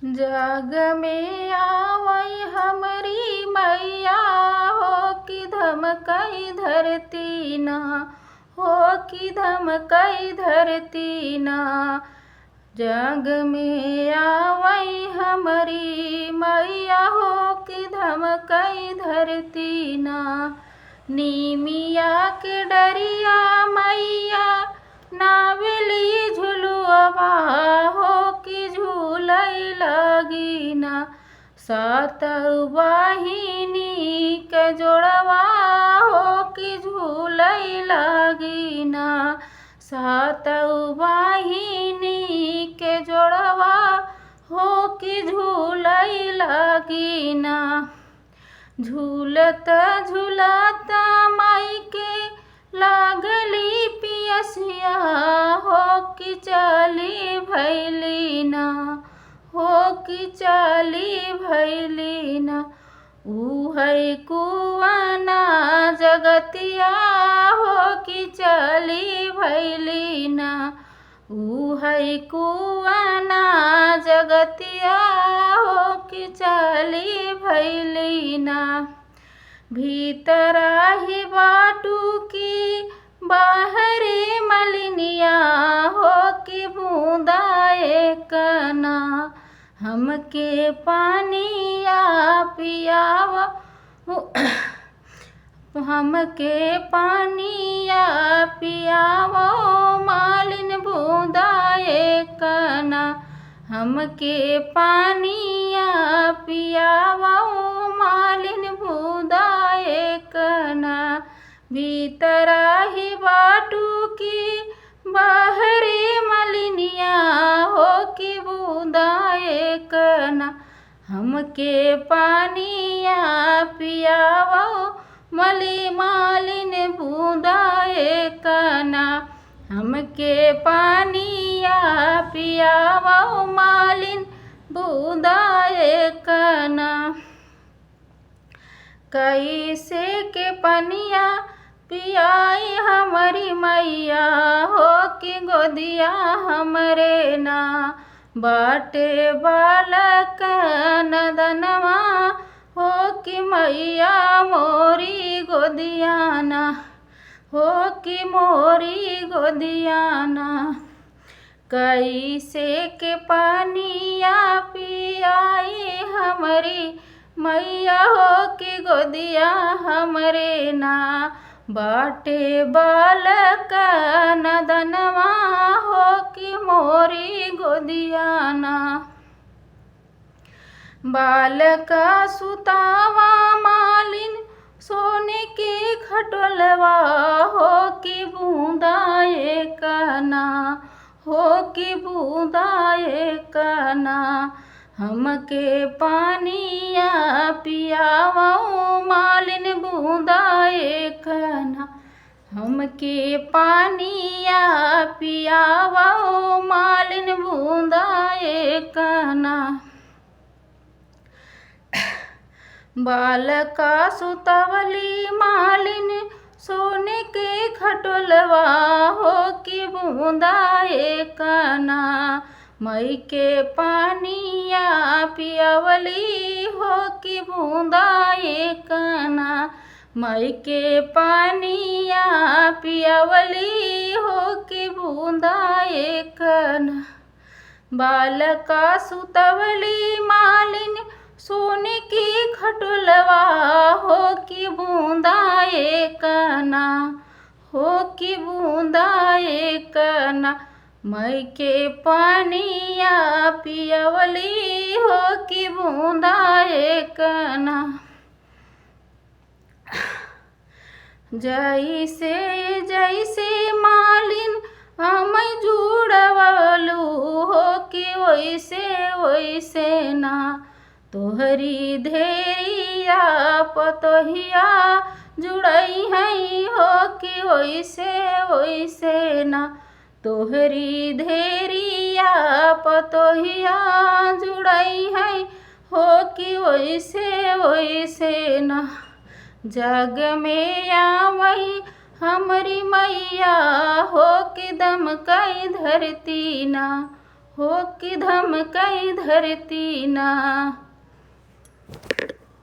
जग में आवई हमरी मैया हो कि धमकई धरती ना, हो कि धमकई धरती ना। जग में आवई हमरी मैया हो कि धमकई धरती ना। नीमिया के डरिया मैया नावेली झुलुआ हो कि झूलई लगी ना। सात वाहिनी के जोड़वा हो कि झूलई लगी ना। सात वाहिनी के जोड़वा हो कि झूलई लगी ना। झूलत झूलत माई के लागली पियसिया हो कि चली भैली ना, हो कि चली भैली ना। ऊ है कुआना जगतिया हो कि चली भैली ना। ऊ है कुआना जगतिया हो कि चली भैली ना। भीतर ही बाटू की बाहरी मलिनिया हो कि बूंदा एक ना। हमके पानिया पियाव हमके पानिया पियावो मालिन बूंदा एक ना। हमके पानिया पियावो मालिन बूंदा एक ना। भीतर ही बाटू की बाहरी मलिनिया हो कि बूंदा एक ना। हमके पानिया पियावो मालिन बूंदा एक ना। हमके पानिया पियावो मालिन बूंदा एक ना। कैसे के पनिया पियाई हमारी मैया हो कि गोदिया हमरे ना। बाटे बालक नदनवा हो कि मैया मोरी गोदिया ना, हो कि मोरी गोदिया ना। कैसे के पानिया पियाई हमारी मैया हो कि गोदिया हमरे ना। बाटे बालक नदनवा हो कि मोरी गोदिया ना। बालक सुतावा मालिन सोने की खटोलवा हो कि बूंदा एक ना, हो कि बूंदा एक ना। हमके पानिया पियावो मालिन बूंदा एक ना। हमके पानिया पियावो मालिन बूंदा एक ना। बालका सुतवली मालिन सोने के खटोलवा हो कि बूंदा एक ना। मई के पानिया पियावली हो कि बूंदा एक ना। मई के पानिया पियावली हो कि बूंदा एक ना। बालका सुतवली मालिन सोने की खटोलवा हो कि बूंदा एक ना, हो कि बूंदा एक ना। मई के पानिया पियवली हो कि बूंदा एक ना। जैसे जैसे मालिन हमें जुड़वलू हो कि वैसे वैसे ना। तोहरी धेरिया पतोहिया जुड़ई है हो कि वैसे वैसे ना। तोहरी धेरिया पतोहिया जुड़ई है हो कि वैसे वैसे ना। जग में आवई हमरी मैया हो कि दमकई धरती ना, हो कि धमकई धरती ना।